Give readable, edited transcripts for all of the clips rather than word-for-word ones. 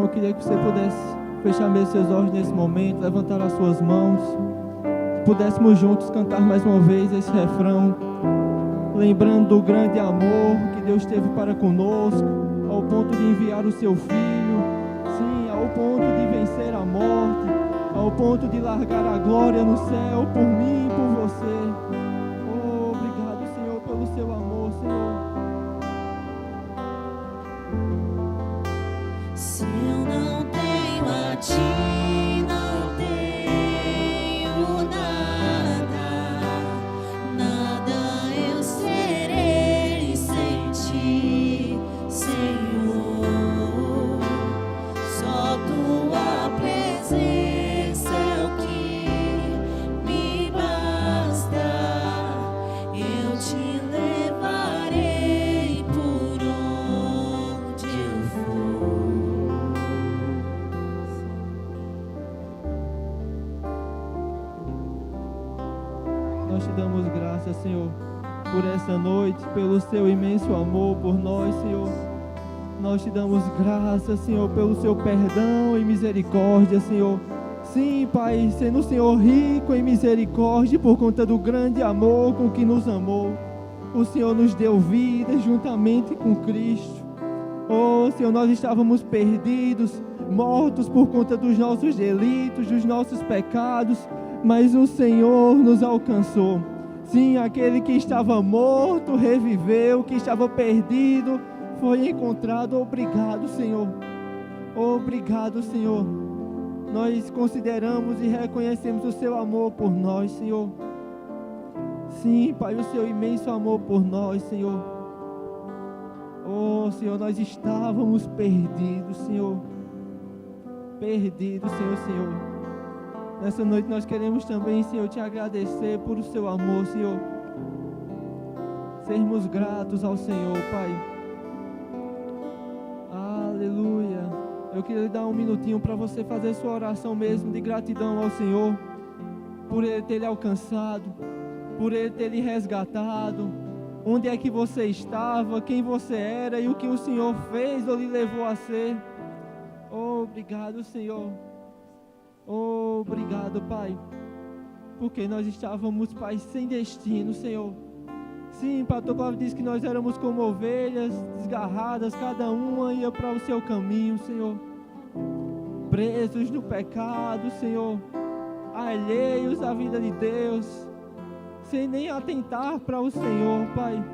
eu queria que você pudesse fechar mesmo seus olhos nesse momento, levantar as suas mãos, pudéssemos juntos cantar mais uma vez esse refrão, lembrando do grande amor que Deus teve para conosco, ao ponto de enviar o seu Filho, sim, ao ponto de vencer a morte, ao ponto de largar a glória no céu por mim e por você. Oh, obrigado, Senhor, pelo seu amor, Senhor. Se eu não tenho a ti, não tenho nada, nada eu serei sem ti, Senhor. Só tua presença é o que me basta. Eu te levarei por onde eu for. Nós te damos graças, Senhor, por essa noite, pelo seu imenso amor por nós, Senhor. Nós te damos graças, Senhor, pelo seu perdão e misericórdia, Senhor. Sim, Pai, sendo o Senhor rico em misericórdia por conta do grande amor com que nos amou. O Senhor nos deu vida juntamente com Cristo. Oh, Senhor, nós estávamos perdidos, mortos por conta dos nossos delitos, dos nossos pecados, mas o Senhor nos alcançou. Sim, aquele que estava morto reviveu, que estava perdido foi encontrado. Obrigado, Senhor. Obrigado, Senhor. Nós consideramos e reconhecemos o seu amor por nós, Senhor. Sim, Pai, o seu imenso amor por nós, Senhor. Oh, Senhor, nós estávamos perdidos, Senhor. Perdidos, Senhor. Nessa noite nós queremos também, Senhor, te agradecer por o seu amor, Senhor. Sermos gratos ao Senhor, Pai. Aleluia. Eu queria lhe dar um minutinho para você fazer sua oração mesmo de gratidão ao Senhor, por Ele ter lhe alcançado, por Ele ter lhe resgatado, onde é que você estava, quem você era e o que o Senhor fez ou lhe levou a ser. Oh, obrigado, Senhor. Oh, obrigado, Pai, porque nós estávamos, Pai, sem destino, Senhor. Sim, Pai, a tua palavra diz que nós éramos como ovelhas desgarradas, cada uma ia para o seu caminho, Senhor. Presos no pecado, Senhor, alheios à vida de Deus, sem nem atentar para o Senhor, Pai.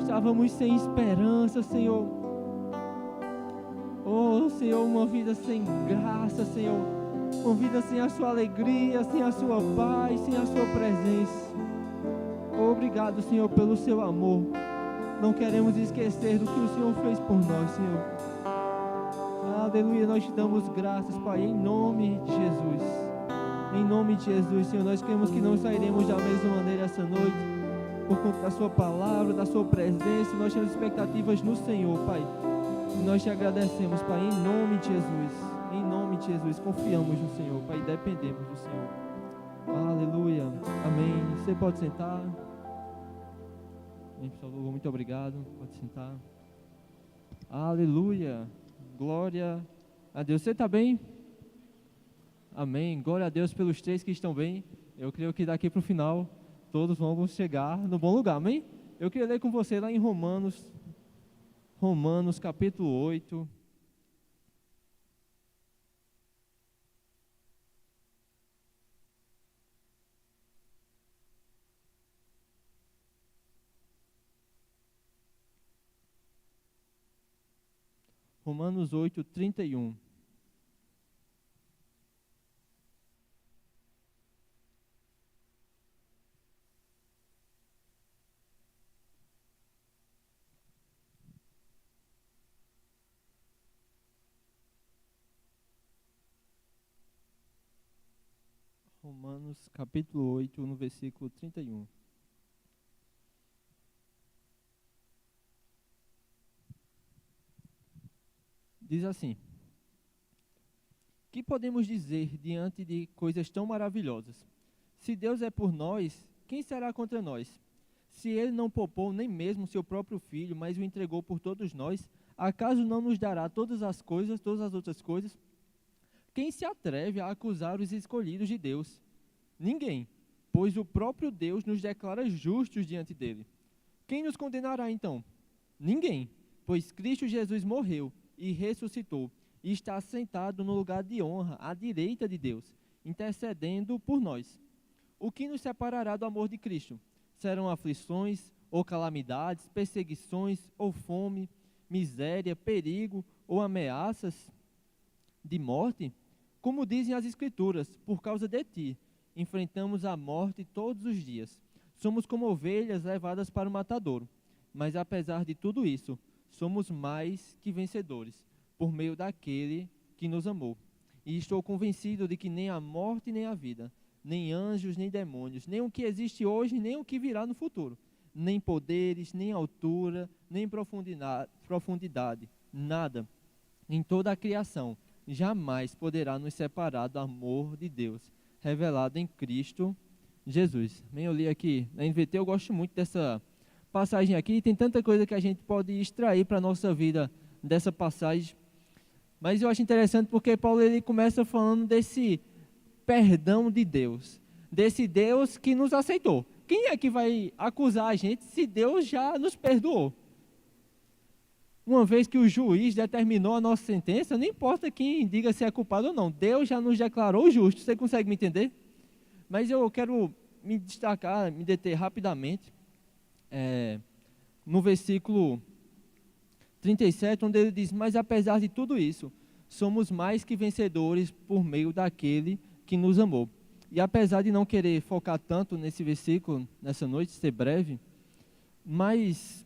Estávamos sem esperança, Senhor. Oh, Senhor, uma vida sem graça, Senhor. Uma vida sem a sua alegria, sem a sua paz, sem a sua presença. Obrigado, Senhor, pelo seu amor. Não queremos esquecer do que o Senhor fez por nós, Senhor. Aleluia, nós te damos graças, Pai, em nome de Jesus. Em nome de Jesus, Senhor, nós queremos que não sairemos da mesma maneira essa noite, por conta da sua palavra, da sua presença. Nós temos expectativas no Senhor, Pai. E nós te agradecemos, Pai, em nome de Jesus. Em nome de Jesus, confiamos no Senhor, Pai, dependemos do Senhor. Aleluia, amém. Você pode sentar. Amém, pessoal, muito obrigado. Pode sentar. Aleluia, glória a Deus. Você está bem? Amém, glória a Deus pelos três que estão bem. Eu creio que daqui para o final todos vamos chegar no bom lugar, amém? Eu queria ler com você lá em Romanos capítulo 8. Romanos 8, 31. Romanos capítulo 8, no versículo 31. Diz assim: que podemos dizer diante de coisas tão maravilhosas? Se Deus é por nós, quem será contra nós? Se Ele não poupou nem mesmo seu próprio Filho, mas o entregou por todos nós, Acaso não nos dará todas as outras coisas? Quem se atreve a acusar os escolhidos de Deus? Ninguém, pois o próprio Deus nos declara justos diante dele. Quem nos condenará então? Ninguém, pois Cristo Jesus morreu e ressuscitou, e está sentado no lugar de honra, à direita de Deus, intercedendo por nós. O que nos separará do amor de Cristo? Serão aflições, ou calamidades, perseguições, ou fome, miséria, perigo, ou ameaças de morte? Como dizem as Escrituras, por causa de ti, enfrentamos a morte todos os dias. Somos como ovelhas levadas para o matadouro. Mas apesar de tudo isso, somos mais que vencedores, por meio daquele que nos amou. E estou convencido de que nem a morte nem a vida, nem anjos nem demônios, nem o que existe hoje, nem o que virá no futuro, nem poderes, nem altura, nem profundidade, nada em toda a criação jamais poderá nos separar do amor de Deus, revelado em Cristo Jesus. Bem, eu li aqui na NVT, eu gosto muito dessa passagem aqui, tem tanta coisa que a gente pode extrair para a nossa vida dessa passagem, mas eu acho interessante porque Paulo ele começa falando desse perdão de Deus, desse Deus que nos aceitou. Quem é que vai acusar a gente se Deus já nos perdoou? Uma vez que o juiz determinou a nossa sentença, não importa quem diga se é culpado ou não, Deus já nos declarou justo. Você consegue me entender? Mas eu quero me destacar, me deter rapidamente, no versículo 37, onde ele diz: mas apesar de tudo isso, somos mais que vencedores por meio daquele que nos amou. E apesar de não querer focar tanto nesse versículo, nessa noite, ser breve, mas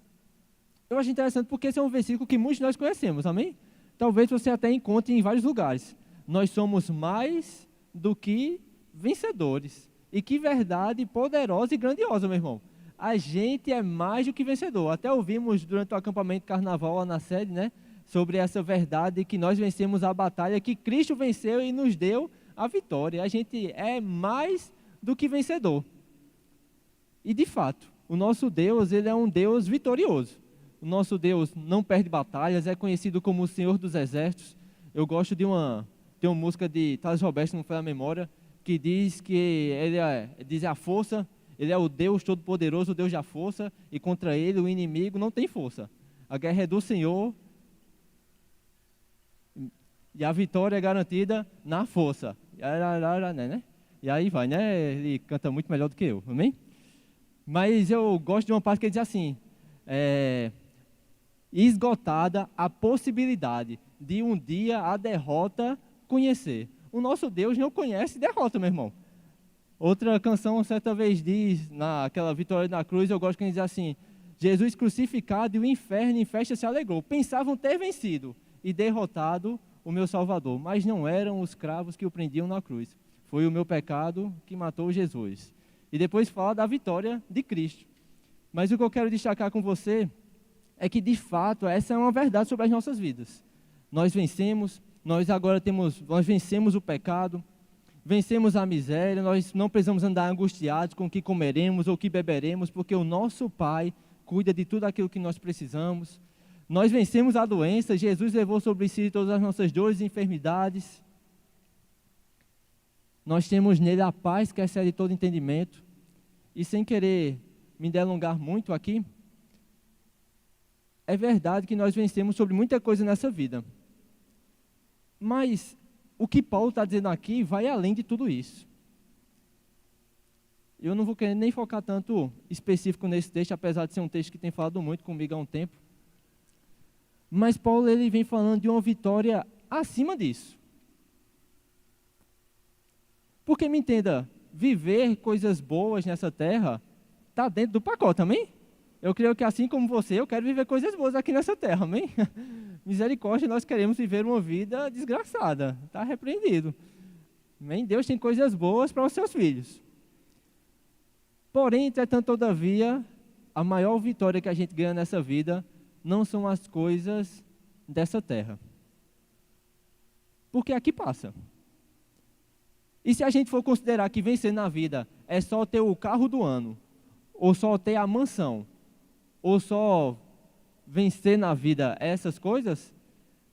eu acho interessante porque esse é um versículo que muitos de nós conhecemos, amém? Talvez você até encontre em vários lugares. Nós somos mais do que vencedores. E que verdade poderosa e grandiosa, meu irmão. A gente é mais do que vencedor. Até ouvimos durante o acampamento carnaval lá na sede, né? Sobre essa verdade que nós vencemos a batalha, que Cristo venceu e nos deu a vitória. A gente é mais do que vencedor. E de fato, o nosso Deus, ele é um Deus vitorioso. O nosso Deus não perde batalhas, é conhecido como o Senhor dos Exércitos. Eu gosto de uma música de Thales Roberto, não foi a memória, que diz que ele diz a força, ele é o Deus Todo-Poderoso, o Deus da força, e contra ele o inimigo não tem força. A guerra é do Senhor e a vitória é garantida na força. E aí vai, né? Ele canta muito melhor do que eu, amém? Mas eu gosto de uma parte que ele diz assim, esgotada a possibilidade de um dia a derrota conhecer. O nosso Deus não conhece derrota, meu irmão. Outra canção certa vez diz, naquela vitória na cruz, eu gosto que ele diz assim: Jesus crucificado e o inferno em festa se alegrou. Pensavam ter vencido e derrotado o meu Salvador, mas não eram os cravos que o prendiam na cruz. Foi o meu pecado que matou Jesus. E depois fala da vitória de Cristo. Mas o que eu quero destacar com você é que, de fato, essa é uma verdade sobre as nossas vidas. Nós vencemos, nós vencemos o pecado, vencemos a miséria, nós não precisamos andar angustiados com o que comeremos ou o que beberemos, porque o nosso Pai cuida de tudo aquilo que nós precisamos. Nós vencemos a doença, Jesus levou sobre si todas as nossas dores e enfermidades. Nós temos nele a paz que excede todo entendimento. E sem querer me delongar muito aqui, é verdade que nós vencemos sobre muita coisa nessa vida. Mas o que Paulo está dizendo aqui vai além de tudo isso. Eu não vou querer nem focar tanto específico nesse texto, apesar de ser um texto que tem falado muito comigo há um tempo. Mas Paulo ele vem falando de uma vitória acima disso. Porque me entenda, viver coisas boas nessa terra está dentro do pacote, amém? Eu creio que assim como você, eu quero viver coisas boas aqui nessa terra, amém? Misericórdia, nós queremos viver uma vida desgraçada, está repreendido. Amém? Deus tem coisas boas para os seus filhos. Porém, entretanto, todavia, a maior vitória que a gente ganha nessa vida não são as coisas dessa terra. Porque aqui passa. E se a gente for considerar que vencer na vida é só ter o carro do ano, ou só ter a mansão, ou só vencer na vida essas coisas,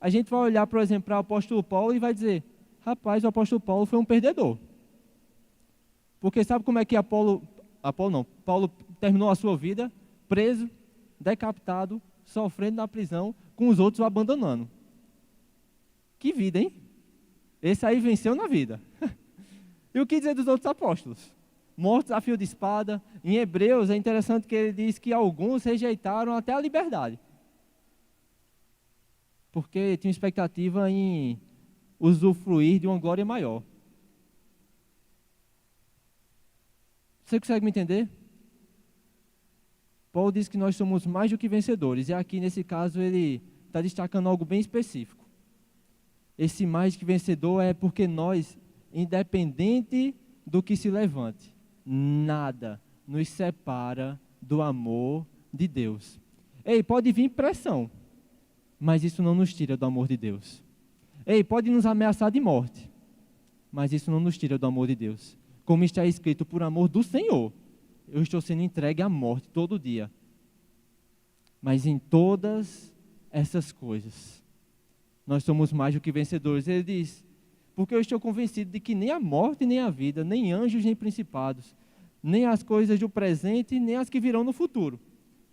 a gente vai olhar, por exemplo, para o apóstolo Paulo e vai dizer, rapaz, o apóstolo Paulo foi um perdedor. Porque sabe como é que Paulo terminou a sua vida preso, decapitado, sofrendo na prisão, com os outros o abandonando. Que vida, hein? Esse aí venceu na vida. E o que dizer dos outros apóstolos? Mortos a fio de espada. Em Hebreus é interessante que ele diz que alguns rejeitaram até a liberdade. Porque tinham expectativa em usufruir de uma glória maior. Você consegue me entender? Paulo diz que nós somos mais do que vencedores. E aqui, nesse caso, ele está destacando algo bem específico. Esse mais que vencedor é porque nós, independente do que se levante, nada nos separa do amor de Deus. Ei, pode vir pressão, mas isso não nos tira do amor de Deus. Ei, pode nos ameaçar de morte, mas isso não nos tira do amor de Deus. Como está escrito, por amor do Senhor, eu estou sendo entregue à morte todo dia. Mas em todas essas coisas, nós somos mais do que vencedores. Ele diz, porque eu estou convencido de que nem a morte, nem a vida, nem anjos, nem principados, nem as coisas do presente, nem as que virão no futuro,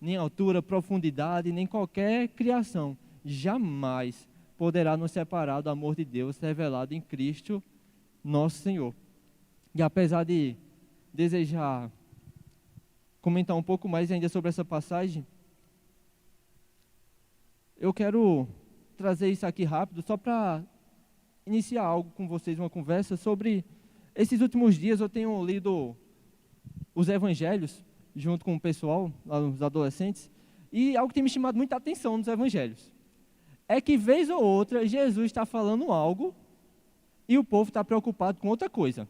nem altura, profundidade, nem qualquer criação, jamais poderá nos separar do amor de Deus revelado em Cristo, nosso Senhor. E apesar de desejar comentar um pouco mais ainda sobre essa passagem, eu quero trazer isso aqui rápido, só para iniciar algo com vocês, uma conversa sobre... Esses últimos dias eu tenho lido os evangelhos, junto com o pessoal, os adolescentes, e algo que tem me chamado muita atenção nos evangelhos. É que, vez ou outra, Jesus está falando algo e o povo está preocupado com outra coisa.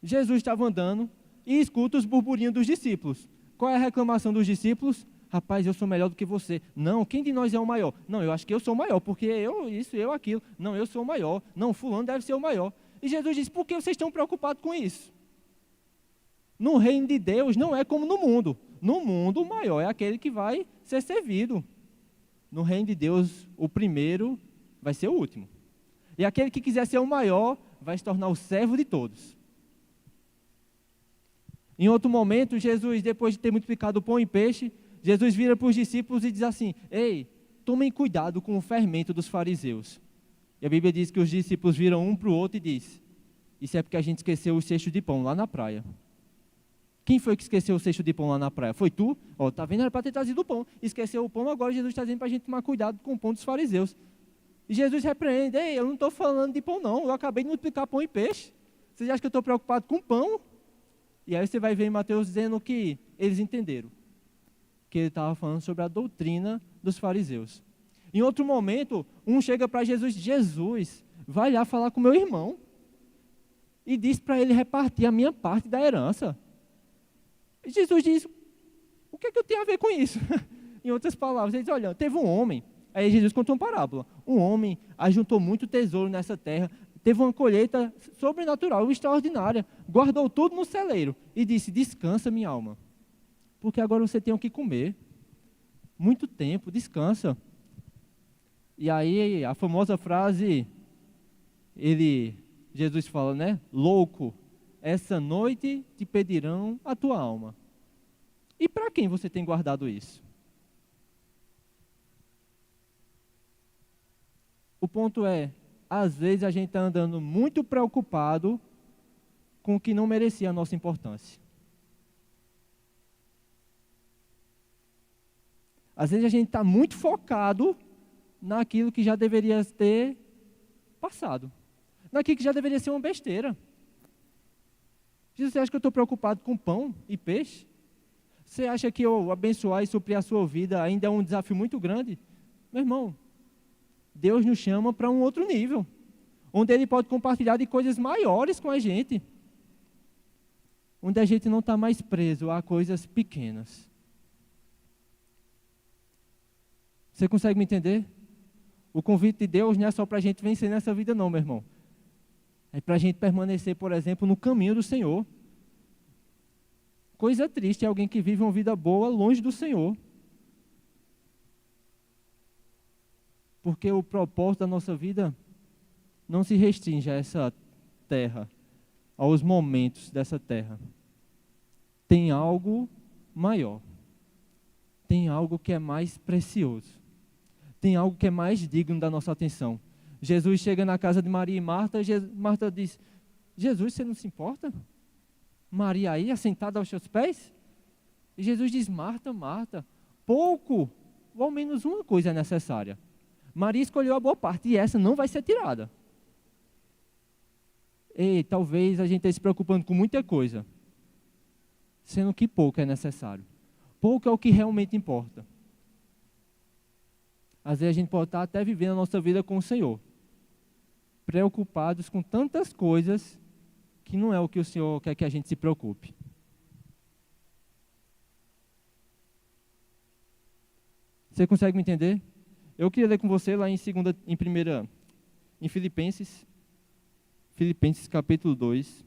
Jesus estava andando e escuta os burburinhos dos discípulos. Qual é a reclamação dos discípulos? Rapaz, eu sou melhor do que você. Não, quem de nós é o maior? Não, eu acho que eu sou o maior, porque eu aquilo. Não, eu sou o maior. Não, fulano deve ser o maior. E Jesus diz, por que vocês estão preocupados com isso? No reino de Deus não é como no mundo. No mundo, o maior é aquele que vai ser servido. No reino de Deus, o primeiro vai ser o último. E aquele que quiser ser o maior, vai se tornar o servo de todos. Em outro momento, Jesus, depois de ter multiplicado o pão e peixe, Jesus vira para os discípulos e diz assim, ei, tomem cuidado com o fermento dos fariseus. E a Bíblia diz que os discípulos viram um para o outro e diz, isso é porque a gente esqueceu o cesto de pão lá na praia. Quem foi que esqueceu o cesto de pão lá na praia? Foi tu? Ó, tá vendo? Era para ter trazido o pão. Esqueceu o pão, agora Jesus está dizendo para a gente tomar cuidado com o pão dos fariseus. E Jesus repreende, ei, eu não estou falando de pão não, eu acabei de multiplicar pão e peixe. Vocês acham que eu estou preocupado com pão? E aí você vai ver em Mateus dizendo que eles entenderam. Que ele estava falando sobre a doutrina dos fariseus. Em outro momento, um chega para Jesus, Jesus, vai lá falar com meu irmão. E diz para ele repartir a minha parte da herança. E Jesus diz, o que é que eu tenho a ver com isso? Em outras palavras, ele diz, olha, teve um homem, aí Jesus contou uma parábola. Um homem ajuntou muito tesouro nessa terra, teve uma colheita sobrenatural, extraordinária, guardou tudo no celeiro e disse, descansa minha alma, porque agora você tem o que comer. Muito tempo, descansa. E aí a famosa frase, Jesus fala, né? Louco, essa noite te pedirão a tua alma. E para quem você tem guardado isso? O ponto é, às vezes a gente está andando muito preocupado com o que não merecia a nossa importância. Às vezes a gente está muito focado naquilo que já deveria ter passado. Naquilo que já deveria ser uma besteira. Jesus, você acha que eu estou preocupado com pão e peixe? Você acha que eu abençoar e suprir a sua vida ainda é um desafio muito grande? Meu irmão, Deus nos chama para um outro nível, onde Ele pode compartilhar de coisas maiores com a gente, onde a gente não está mais preso a coisas pequenas. Você consegue me entender? O convite de Deus não é só para a gente vencer nessa vida não, meu irmão. É para a gente permanecer, por exemplo, no caminho do Senhor. coisa triste é alguém que vive uma vida boa longe do Senhor. Porque o propósito da nossa vida não se restringe a essa terra, aos momentos dessa terra. Tem algo maior. Tem algo que é mais precioso. Tem algo que é mais digno da nossa atenção. Jesus chega na casa de Maria e Marta. Marta diz: Jesus, você não se importa? Maria aí, assentada aos seus pés? E Jesus diz: Marta, Marta, pouco, ou ao menos uma coisa é necessária. Maria escolheu a boa parte e essa não vai ser tirada. E talvez a gente esteja se preocupando com muita coisa, sendo que pouco é necessário. Pouco é o que realmente importa. Às vezes a gente pode estar até vivendo a nossa vida com o Senhor, preocupados com tantas coisas que não é o que o Senhor quer que a gente se preocupe. Você consegue me entender? Eu queria ler com você lá em Filipenses capítulo 2.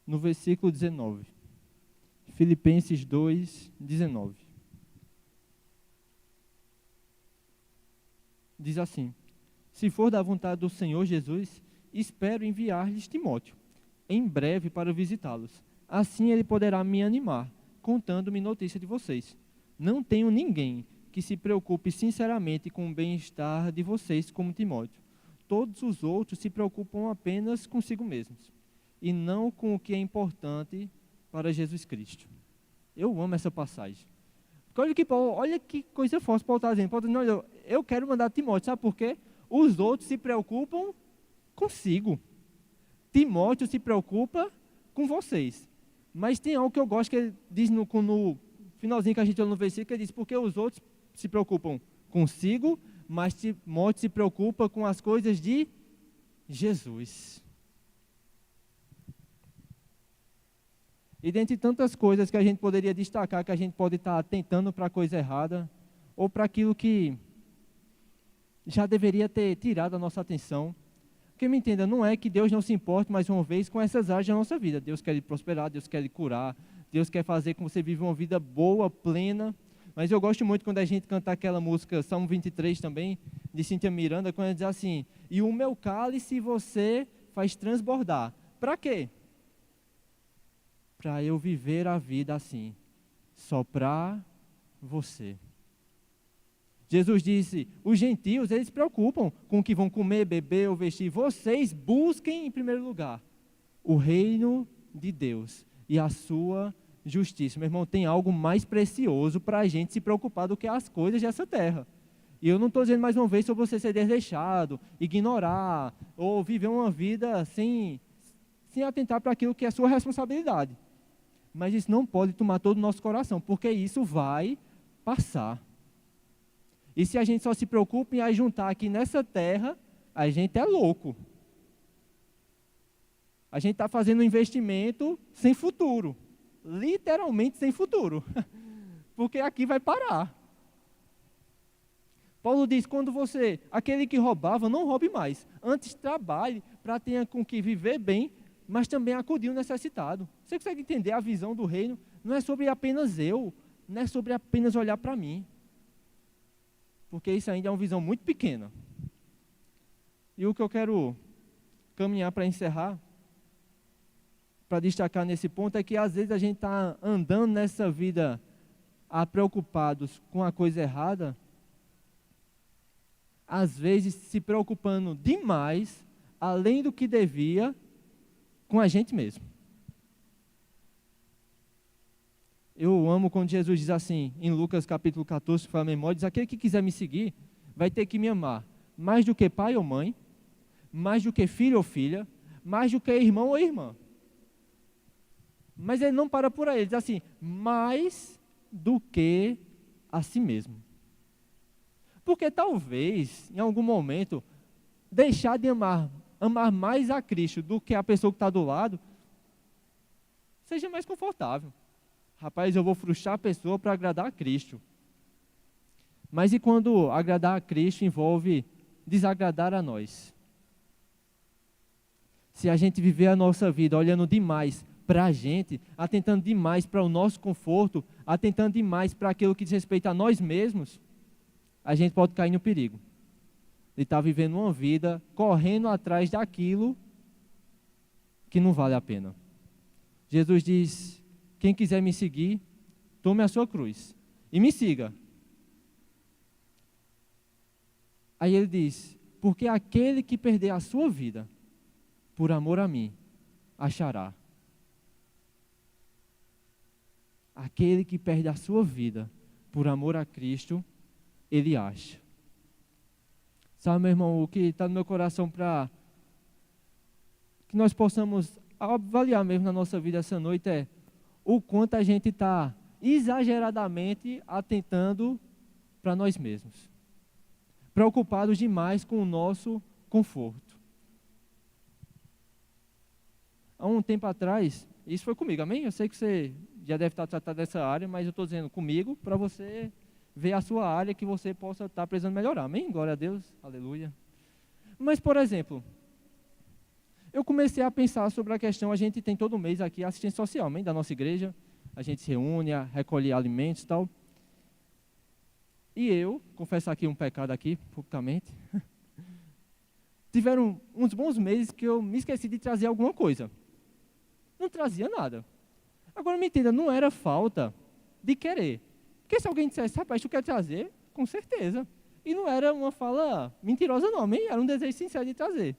No versículo 19. Filipenses 2, 19. Diz assim: se for da vontade do Senhor Jesus, espero enviar-lhes Timóteo, em breve para visitá-los. Assim ele poderá me animar, contando-me notícia de vocês. Não tenho ninguém que se preocupe sinceramente com o bem-estar de vocês como Timóteo. Todos os outros se preocupam apenas consigo mesmos, e não com o que é importante para Jesus Cristo. Eu amo essa passagem. Porque olha que coisa forte Paulo está dizendo. Paulo está dizendo: eu quero mandar Timóteo, sabe por quê? Os outros se preocupam consigo. Timóteo se preocupa com vocês. Mas tem algo que eu gosto que ele diz no finalzinho que a gente olha no versículo, ele diz: porque os outros se preocupam consigo, mas Timóteo se preocupa com as coisas de Jesus. E dentre tantas coisas que a gente poderia destacar, que a gente pode estar atentando para a coisa errada, ou para aquilo que já deveria ter tirado a nossa atenção. Porque me entenda, não é que Deus não se importe, mais uma vez, com essas áreas da nossa vida. Deus quer lhe prosperar, Deus quer lhe curar, Deus quer fazer com que você viva uma vida boa, plena. Mas eu gosto muito quando a gente canta aquela música, Salmo 23 também, de Cíntia Miranda, quando ela diz assim: e o meu cálice você faz transbordar. Para quê? Para eu viver a vida assim, só para você. Jesus disse: os gentios, eles se preocupam com o que vão comer, beber ou vestir. Vocês busquem em primeiro lugar o reino de Deus e a sua justiça. Meu irmão, tem algo mais precioso para a gente se preocupar do que as coisas dessa terra. E eu não estou dizendo mais uma vez sobre você ser desleixado, ignorar, ou viver uma vida sem atentar para aquilo que é sua responsabilidade. Mas isso não pode tomar todo o nosso coração, porque isso vai passar. E se a gente só se preocupa em ajuntar aqui nessa terra, a gente é louco. A gente está fazendo um investimento sem futuro. Literalmente sem futuro. Porque aqui vai parar. Paulo diz: aquele que roubava, não roube mais. Antes trabalhe para ter com que viver bem, mas também acudir o necessitado. Você consegue entender a visão do reino? Não é sobre apenas eu, não é sobre apenas olhar para mim. Porque isso ainda é uma visão muito pequena. E o que eu quero caminhar para encerrar, para destacar nesse ponto, é que às vezes a gente está andando nessa vida preocupados com a coisa errada, às vezes se preocupando demais, além do que devia, com a gente mesmo. Eu amo quando Jesus diz assim, em Lucas capítulo 14, que foi a memória, diz: aquele que quiser me seguir, vai ter que me amar, mais do que pai ou mãe, mais do que filho ou filha, mais do que irmão ou irmã. Mas ele não para por aí, ele diz assim: mais do que a si mesmo. Porque talvez, em algum momento, deixar de amar mais a Cristo do que a pessoa que está do lado, seja mais confortável. Rapaz, eu vou frustrar a pessoa para agradar a Cristo. Mas e quando agradar a Cristo envolve desagradar a nós? Se a gente viver a nossa vida olhando demais para a gente, atentando demais para o nosso conforto, atentando demais para aquilo que diz respeito a nós mesmos, a gente pode cair no perigo de estar vivendo uma vida correndo atrás daquilo que não vale a pena. Jesus diz: quem quiser me seguir, tome a sua cruz e me siga. Aí ele diz: porque aquele que perder a sua vida por amor a mim, achará. Aquele que perde a sua vida por amor a Cristo, ele acha. Sabe, meu irmão, o que está no meu coração para que nós possamos avaliar mesmo na nossa vida essa noite é o quanto a gente está exageradamente atentando para nós mesmos. Preocupados demais com o nosso conforto. Há um tempo atrás, isso foi comigo, amém? Eu sei que você já deve estar tratado dessa área, mas eu estou dizendo comigo para você ver a sua área que você possa estar precisando melhorar, amém? Glória a Deus, aleluia. Mas, por exemplo, eu comecei a pensar sobre a questão, a gente tem todo mês aqui assistência social, amém? Da nossa igreja, a gente se reúne, recolhe alimentos e tal. E eu, confesso aqui um pecado aqui, publicamente, tiveram uns bons meses que eu me esqueci de trazer alguma coisa. Não trazia nada. Agora me entenda, não era falta de querer. Porque se alguém dissesse, rapaz, tu quer trazer? Com certeza. E não era uma fala mentirosa não, amém? Era um desejo sincero de trazer.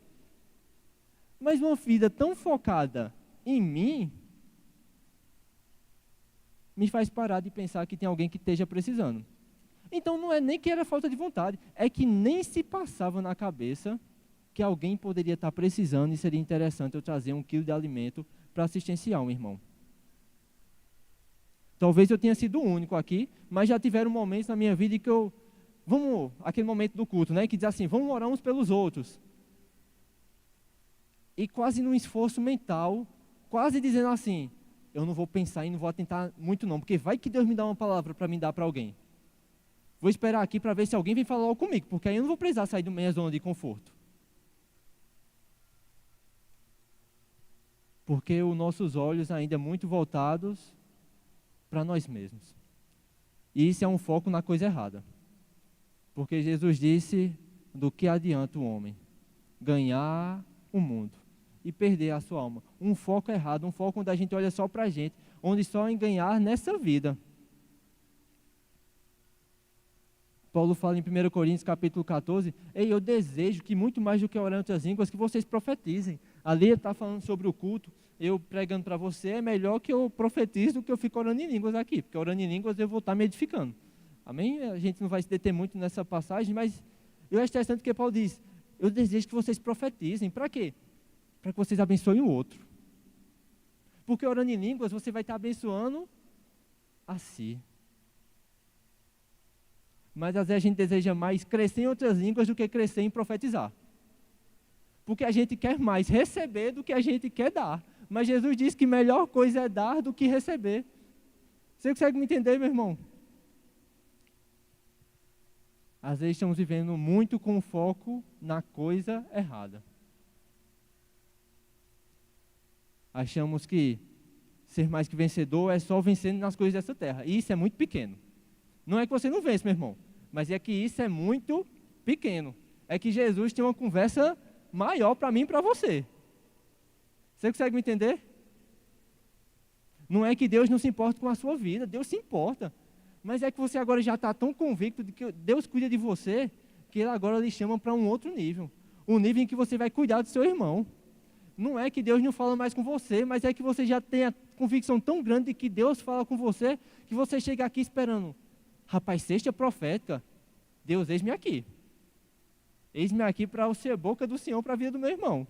Mas uma vida tão focada em mim, me faz parar de pensar que tem alguém que esteja precisando. Então não é nem que era falta de vontade, é que nem se passava na cabeça que alguém poderia estar precisando e seria interessante eu trazer 1 quilo de alimento para assistenciar um irmão. Talvez eu tenha sido o único aqui, mas já tiveram momentos na minha vida em que aquele momento do culto, né, que diz assim, vamos orar uns pelos outros. E quase num esforço mental, quase dizendo assim, eu não vou pensar e não vou atentar muito não, porque vai que Deus me dá uma palavra para me dar para alguém. Vou esperar aqui para ver se alguém vem falar logo comigo, porque aí eu não vou precisar sair da minha zona de conforto. Porque os nossos olhos ainda muito voltados para nós mesmos. E isso é um foco na coisa errada. Porque Jesus disse, do que adianta o homem ganhar o mundo e perder a sua alma. Um foco errado, um foco onde a gente olha só para a gente, onde só em ganhar nessa vida. Paulo fala em 1 Coríntios capítulo 14, eu desejo que muito mais do que orar em outras línguas, que vocês profetizem. Ali ele está falando sobre o culto, eu pregando para você, é melhor que eu profetize do que eu fique orando em línguas aqui, porque orando em línguas eu vou estar me edificando. Amém? A gente não vai se deter muito nessa passagem, mas eu acho interessante que Paulo diz, eu desejo que vocês profetizem. Para quê? Para que vocês abençoem o outro. Porque orando em línguas você vai estar abençoando a si. Mas às vezes a gente deseja mais crescer em outras línguas do que crescer em profetizar. Porque a gente quer mais receber do que a gente quer dar. Mas Jesus disse que melhor coisa é dar do que receber. Você consegue me entender, meu irmão? Às vezes estamos vivendo muito com foco na coisa errada. Achamos que ser mais que vencedor é só vencendo nas coisas dessa terra. E isso é muito pequeno. Não é que você não vence, meu irmão, mas é que isso é muito pequeno. É que Jesus tem uma conversa maior para mim e para você. Você consegue me entender? Não é que Deus não se importa com a sua vida, Deus se importa. Mas é que você agora já está tão convicto de que Deus cuida de você, que Ele agora lhe chama para um outro nível. Um nível em que você vai cuidar do seu irmão. Não é que Deus não fala mais com você, mas é que você já tem a convicção tão grande de que Deus fala com você, que você chega aqui esperando. Rapaz, sexta profética, Deus, eis-me aqui. Eis-me aqui para ser boca do Senhor para a vida do meu irmão.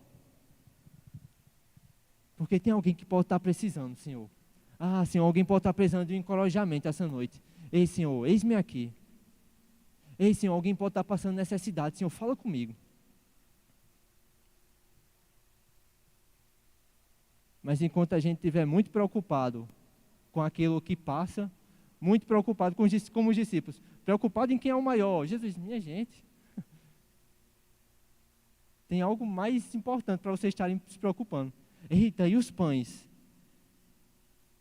Porque tem alguém que pode estar precisando, Senhor. Ah, Senhor, alguém pode estar precisando de um encorajamento essa noite. Ei, Senhor, eis-me aqui. Ei, Senhor, alguém pode estar passando necessidade. Senhor, fala comigo. Mas enquanto a gente estiver muito preocupado com aquilo que passa, muito preocupado como os discípulos, preocupado em quem é o maior. Jesus, minha gente, tem algo mais importante para vocês estarem se preocupando. Eita, e os pães?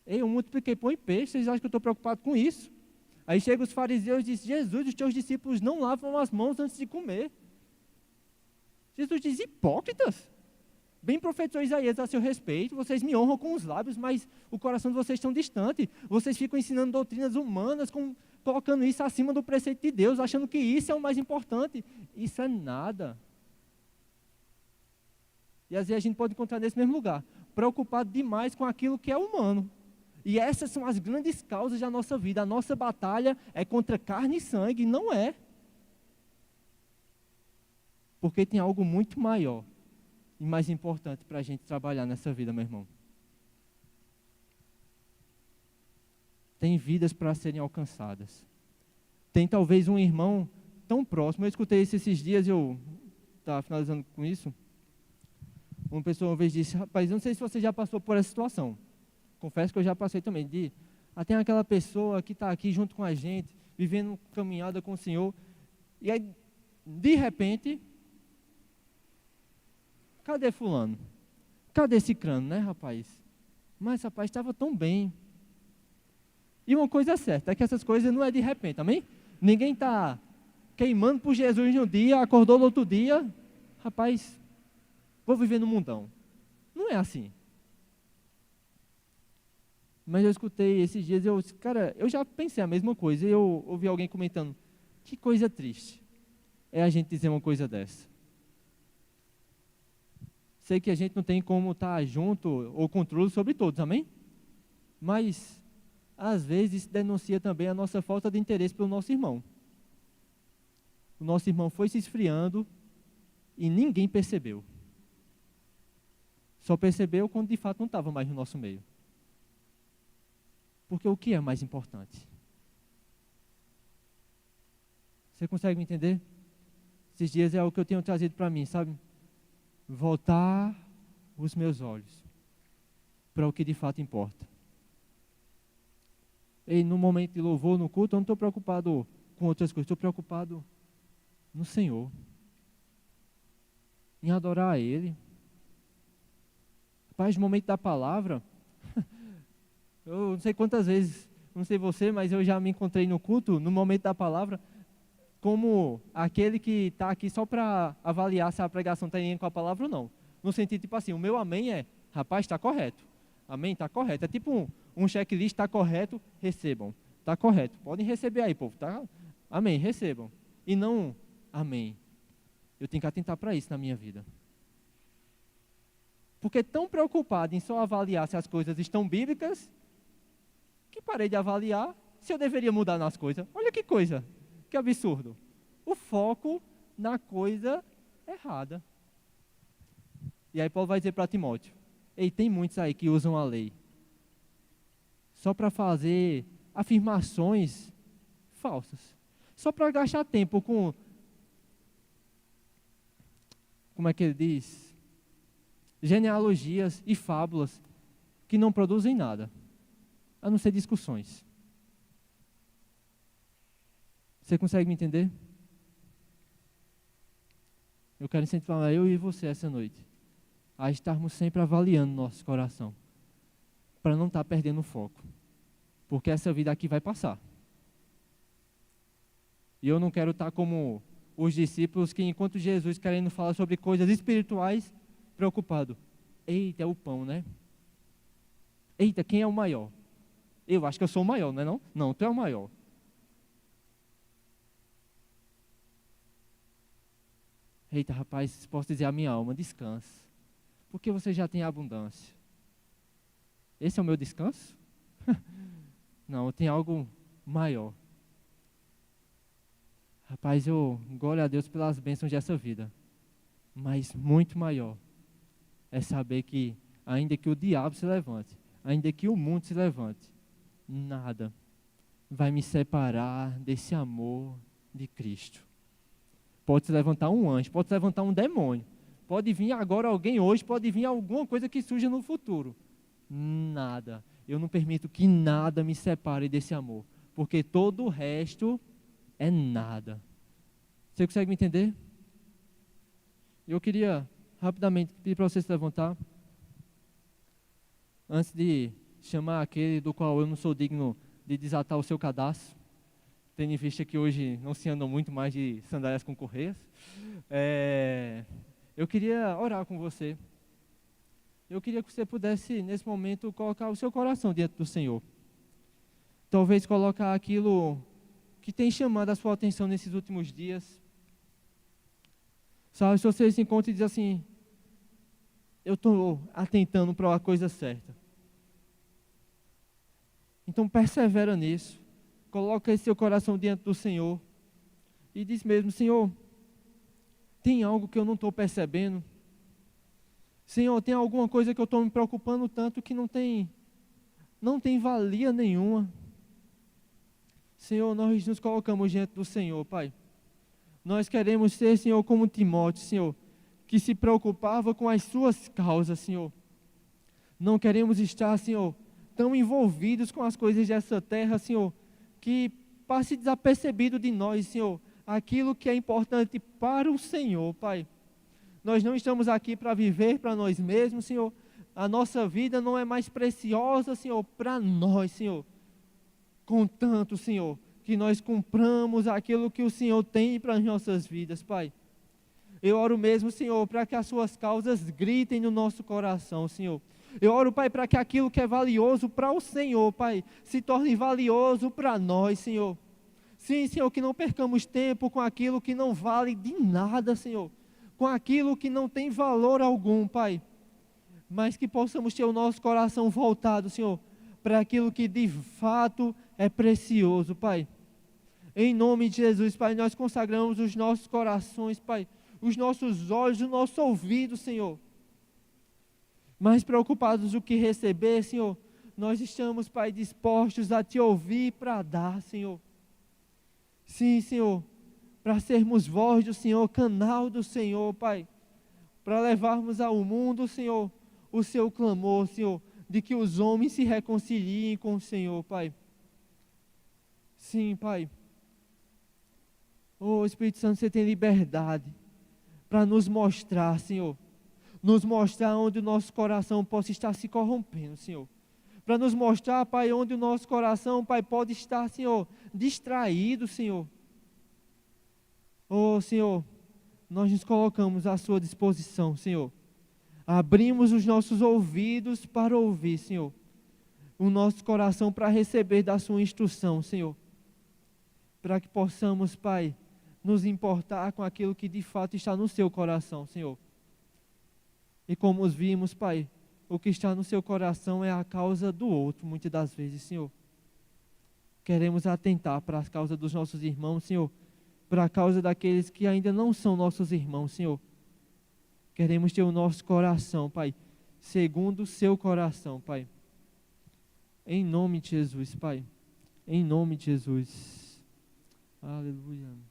Eu multipliquei pão e peixe, vocês acham que eu estou preocupado com isso? Aí chegam os fariseus e dizem, Jesus, os teus discípulos não lavam as mãos antes de comer. Jesus diz, hipócritas. Bem profetizou Isaías a seu respeito, vocês me honram com os lábios, mas o coração de vocês está distante. Vocês ficam ensinando doutrinas humanas, colocando isso acima do preceito de Deus, achando que isso é o mais importante. Isso é nada. E às vezes a gente pode encontrar nesse mesmo lugar, preocupado demais com aquilo que é humano. E essas são as grandes causas da nossa vida. A nossa batalha é contra carne e sangue, não é. Porque tem algo muito maior e mais importante para a gente trabalhar nessa vida, meu irmão. Tem vidas para serem alcançadas. Tem talvez um irmão tão próximo. Eu escutei isso esses dias, eu estava finalizando com isso. Uma pessoa uma vez disse, rapaz, eu não sei se você já passou por essa situação. Confesso que eu já passei também. Tem aquela pessoa que está aqui junto com a gente, vivendo caminhada com o Senhor. E aí, de repente, cadê fulano? Cadê cicrano, né, rapaz? Mas, rapaz, estava tão bem. E uma coisa é certa, é que essas coisas não é de repente, amém? Ninguém está queimando por Jesus no dia, acordou no outro dia, rapaz, vou viver no mundão. Não é assim. Mas eu escutei esses dias, eu já pensei a mesma coisa, e eu ouvi alguém comentando, que coisa triste é a gente dizer uma coisa dessa. Sei que a gente não tem como estar junto ou controle sobre todos, amém? Mas, às vezes, isso denuncia também a nossa falta de interesse pelo nosso irmão. O nosso irmão foi se esfriando e ninguém percebeu. Só percebeu quando de fato não estava mais no nosso meio. Porque o que é mais importante? Você consegue me entender? Esses dias é o que eu tenho trazido para mim, sabe? Voltar os meus olhos para o que de fato importa. E no momento de louvor, no culto, eu não estou preocupado com outras coisas, estou preocupado no Senhor, em adorar a Ele. Rapaz, no momento da palavra, eu não sei quantas vezes, não sei você, mas eu já me encontrei no culto, no momento da palavra, como aquele que está aqui só para avaliar se a pregação está indo com a palavra ou não. No sentido, tipo assim, o meu amém é, rapaz, está correto. Amém, está correto. É tipo um checklist, está correto, recebam. Está correto, podem receber aí, povo. Tá? Amém, recebam. E não, amém. Eu tenho que atentar para isso na minha vida. Porque tão preocupado em só avaliar se as coisas estão bíblicas, que parei de avaliar se eu deveria mudar nas coisas. Olha que coisa, que absurdo. O foco na coisa errada. E aí Paulo vai dizer para Timóteo, ei, tem muitos aí que usam a lei só para fazer afirmações falsas. Só para gastar tempo com, como é que ele diz? Genealogias e fábulas que não produzem nada, a não ser discussões. Você consegue me entender? Eu quero incentivar eu e você essa noite a estarmos sempre avaliando nosso coração, para não estar perdendo o foco, porque essa vida aqui vai passar. E eu não quero estar como os discípulos que, enquanto Jesus querendo falar sobre coisas espirituais, preocupado. Eita, é o pão, né? Eita, quem é o maior? Eu acho que eu sou o maior, não é não? Não, tu é o maior. Eita, rapaz, posso dizer a minha alma, descansa. Porque você já tem abundância. Esse é o meu descanso? Não, tem algo maior. Rapaz, eu glória a Deus pelas bênçãos dessa vida. Mas muito maior é saber que, ainda que o diabo se levante, ainda que o mundo se levante, nada vai me separar desse amor de Cristo. Pode se levantar um anjo, pode se levantar um demônio, pode vir agora alguém hoje, pode vir alguma coisa que surja no futuro. Nada, eu não permito que nada me separe desse amor, porque todo o resto é nada. Você consegue me entender? Eu queria rapidamente pedir para você se levantar, antes de chamar aquele do qual eu não sou digno de desatar o seu cadastro, tendo em vista que hoje não se anda muito mais de sandálias com correias. Eu queria orar com você. Eu queria que você pudesse, nesse momento, colocar o seu coração diante do Senhor. Talvez colocar aquilo que tem chamado a sua atenção nesses últimos dias. Sabe, se você se encontra e diz assim, eu estou atentando para a coisa certa. Então persevera nisso. Coloca esse seu coração diante do Senhor. E diz mesmo, Senhor, tem algo que eu não estou percebendo? Senhor, tem alguma coisa que eu estou me preocupando tanto que não tem valia nenhuma. Senhor, nós nos colocamos diante do Senhor, Pai. Nós queremos ser, Senhor, como Timóteo, Senhor, que se preocupava com as suas causas, Senhor. Não queremos estar, Senhor, tão envolvidos com as coisas dessa terra, Senhor, que passe desapercebido de nós, Senhor, aquilo que é importante para o Senhor, Pai. Nós não estamos aqui para viver para nós mesmos, Senhor. A nossa vida não é mais preciosa, Senhor, para nós, Senhor. Contanto, Senhor, que nós cumpramos aquilo que o Senhor tem para as nossas vidas, Pai. Eu oro mesmo, Senhor, para que as suas causas gritem no nosso coração, Senhor. Eu oro, Pai, para que aquilo que é valioso para o Senhor, Pai, se torne valioso para nós, Senhor. Sim, Senhor, que não percamos tempo com aquilo que não vale de nada, Senhor. Com aquilo que não tem valor algum, Pai. Mas que possamos ter o nosso coração voltado, Senhor, para aquilo que de fato é precioso, Pai. Em nome de Jesus, Pai, nós consagramos os nossos corações, Pai, os nossos olhos, o nosso ouvido, Senhor. Mais preocupados do que receber, Senhor, nós estamos, Pai, dispostos a Te ouvir para dar, Senhor. Sim, Senhor, para sermos voz do Senhor, canal do Senhor, Pai, para levarmos ao mundo, Senhor, o Seu clamor, Senhor, de que os homens se reconciliem com o Senhor, Pai. Sim, Pai. Oh, Espírito Santo, Você tem liberdade para nos mostrar, Senhor, nos mostrar onde o nosso coração possa estar se corrompendo, Senhor. Para nos mostrar, Pai, onde o nosso coração, Pai, pode estar, Senhor, distraído, Senhor. Oh, Senhor, nós nos colocamos à Sua disposição, Senhor. Abrimos os nossos ouvidos para ouvir, Senhor. O nosso coração para receber da Sua instrução, Senhor. Para que possamos, Pai, nos importar com aquilo que de fato está no Seu coração, Senhor. E como os vimos, Pai, o que está no Seu coração é a causa do outro, muitas das vezes, Senhor. Queremos atentar para a causa dos nossos irmãos, Senhor, para a causa daqueles que ainda não são nossos irmãos, Senhor. Queremos ter o nosso coração, Pai, segundo o Seu coração, Pai. Em nome de Jesus, Pai. Em nome de Jesus. Aleluia.